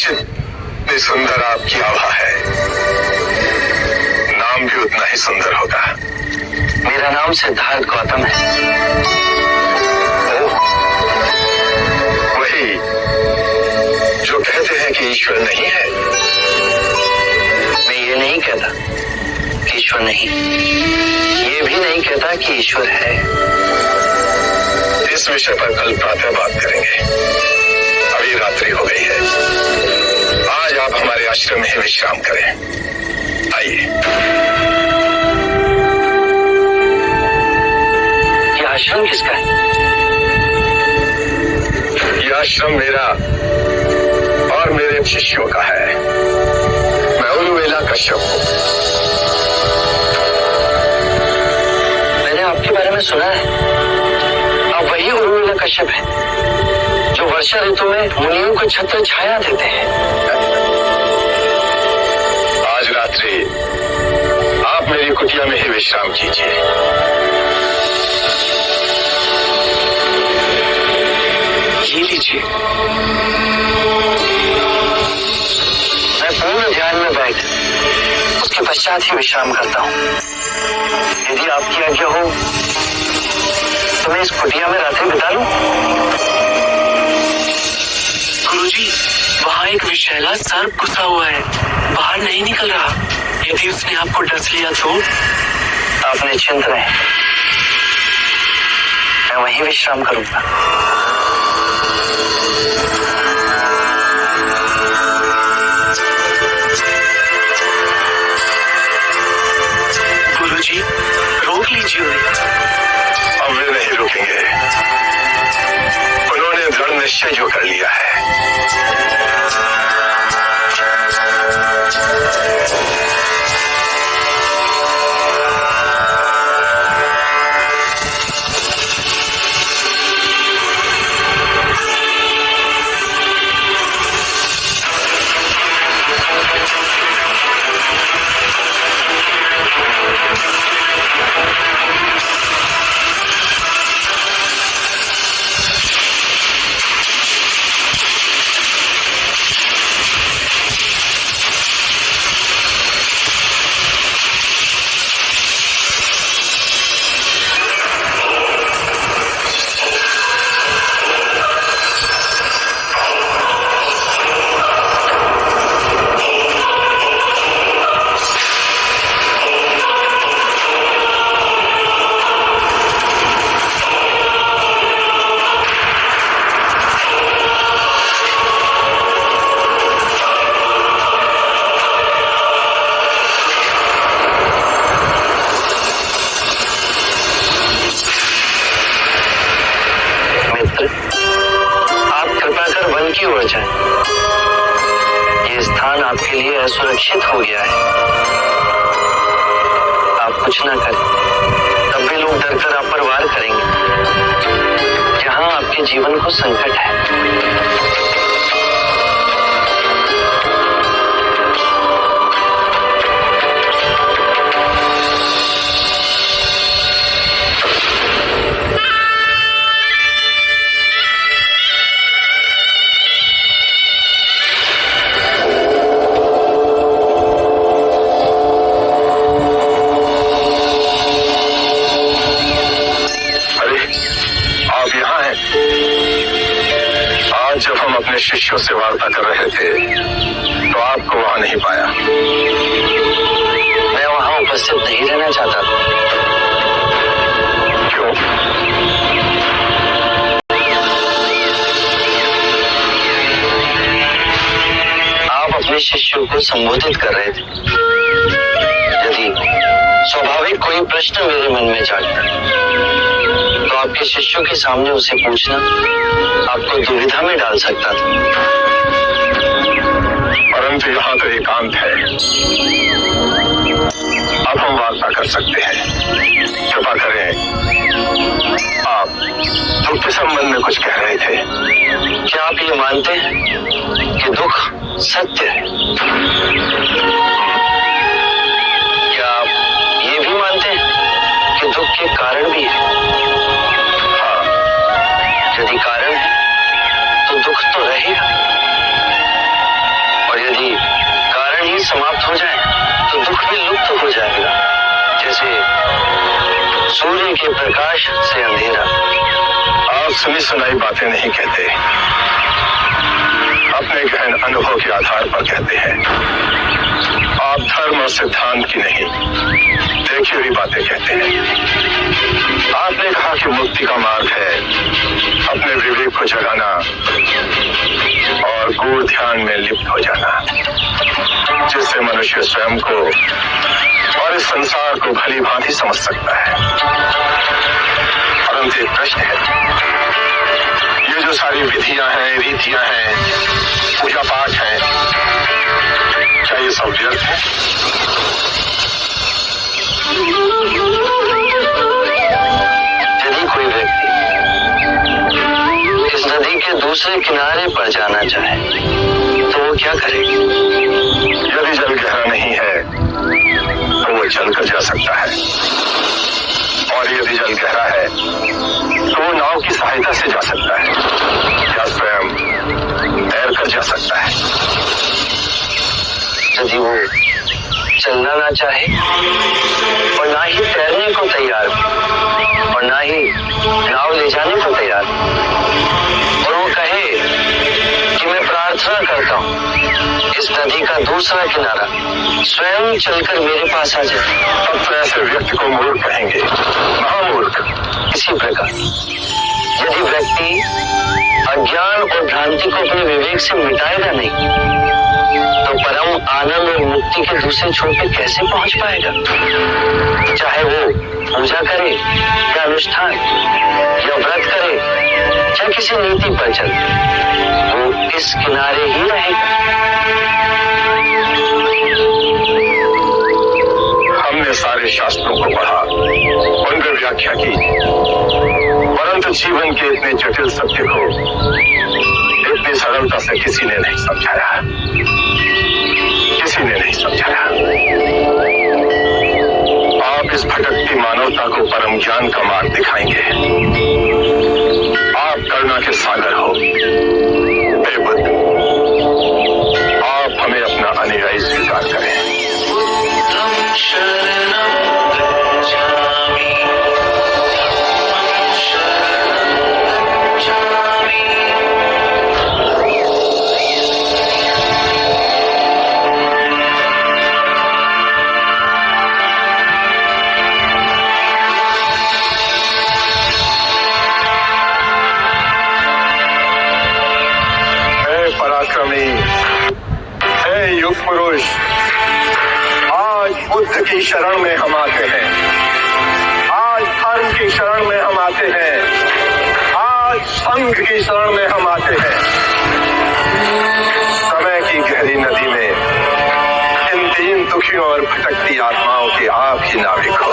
जितनी सुंदर आपकी आभा है, नाम भी उतना ही सुंदर होगा। मेरा नाम सिद्धार्थ गौतम है। ओह, वही जो कहते हैं कि ईश्वर नहीं है। मैं ये नहीं कहता कि ईश्वर नहीं, ये भी नहीं कहता कि ईश्वर है। इस विषय पर कल प्रातः बात करेंगे। अभी रात्रि हो गई है। आज आप हमारे आश्रम में ही विश्राम करें। आइए। ये आश्रम किसका है? यह आश्रम मेरा और मेरे शिष्यों का है। मैं उर्मिला कश्यप हूँ। मैंने आपके बारे में सुना है। आप वही उर्मिला कश्यप हैं जो वर्षा ऋतु में मुनियों को छत्र छाया देते हैं। आज रात्रि आप मेरी कुटिया में ही विश्राम कीजिए। ये लीजिए। मैं पूर्ण ध्यान में बैठ उसके पश्चात ही विश्राम करता हूँ। यदि आपकी आज्ञा हो तो मैं इस कुटिया में रात्रि बिता लूं। गुरुजी, वहाँ एक विषैला सर्प घुसा हुआ है, बाहर नहीं निकल रहा। यदि उसने आपको डस लिया तो? आप निश्चिंत रहें, मैं वहीं विश्राम करूंगा। गुरुजी, रोक लीजिए उन्हें। अब वे नहीं रुकेंगे। उन्होंने दृढ़ निश्चय जो कर लिया है। ये स्थान आपके लिए असुरक्षित हो गया है। आप कुछ ना करें, तब भी लोग डरकर आप पर वार करेंगे। यहाँ आपके जीवन को संकट है। जब हम अपने शिष्यों से वार्ता कर रहे थे तो आपको वहां नहीं पाया। मैं वहां उपस्थित नहीं रहना चाहता था। क्यों? आप अपने शिष्यों को संबोधित कर रहे थे। यदि स्वाभाविक कोई प्रश्न मेरे मन में जागता तो आपके शिष्यों के सामने उसे पूछना आपको दुविधा में डाल सकता था। परंतु यहाँ तो एकांत है। अब हम वार्ता कर सकते हैं। कृपा करें, आप दुख के संबंध में कुछ कह रहे थे। क्या आप ये मानते हैं कि दुख सत्य है? क्या आप ये भी मानते हैं कि दुख के कारण भी है? हाँ। यदि कारण है तो दुख तो रहेगा। सूर्य के प्रकाश से अंधेरा। आप सुनी सुनाई बातें नहीं कहते, अपने गहन अनुभव के आधार पर कहते हैं। आप धर्म और सिद्धांत की नहीं, देखी हुई बातें कहते हैं। आपने कहा कि मुक्ति का मार्ग है अपने विवेक को जगाना और गूढ़ ध्यान में लिप्त हो जाना, जिससे मनुष्य स्वयं को और इस संसार को भली भांति समझ सकता है। परंतु एक प्रश्न है, ये जो सारी विधियां हैं, रीतियां हैं, पूजा पाठ है, क्या ये सब व्यर्थ है? यदि कोई व्यक्ति इस नदी के दूसरे किनारे पर जाना चाहे तो वो क्या करेगा? यदि जल गहरा नहीं है तो वो चलकर जा सकता है, और यदि जल गहरा है तो वो नाव की सहायता से जा सकता है या स्वयं तैरकर जा सकता है। यदि वो चलना ना चाहे और ना ही तैरने को तैयार और ना ही नाव ले जाने को तैयार, और वो कहे कि मैं प्रार्थना करता हूँ इस नदी का दूसरा किनारा स्वयं चलकर मेरे पास आ जाए, तब तो ऐसे व्यक्ति को मूर्ख कहेंगे, महामूर्ख। इसी प्रकार यदि व्यक्ति अज्ञान और भ्रांति को अपने विवेक से मिटाएगा नहीं तो परम आनंद और मुक्ति के दूसरे छोर पे कैसे पहुंच पाएगा? चाहे वो पूजा करे या अनुष्ठान या व्रत करे या किसी नीति पर चले, वो इस किनारे ही रहेगा। हमने सारे शास्त्रों को पढ़ा, उन पर व्याख्या की, परंतु जीवन के इतने जटिल सत्य को इतनी सरलता से किसी ने नहीं समझाया, किसी ने नहीं समझाया। आप इस भटकती मानवता को परम ज्ञान का मार्ग दिखाएंगे। आप करुणा के सागर हो, हे बुद्ध। आप हमें अपना अनुयायी स्वीकार करें। पराक्रमी, हे युग पुरुष, आज बुद्ध की शरण में हम आते हैं, आज धर्म की शरण में हम आते हैं, आज संघ की शरण में हम आते हैं। समय की गहरी नदी में इन 3 दुखियों और भटकती आत्माओं के आप ही नाविक हो।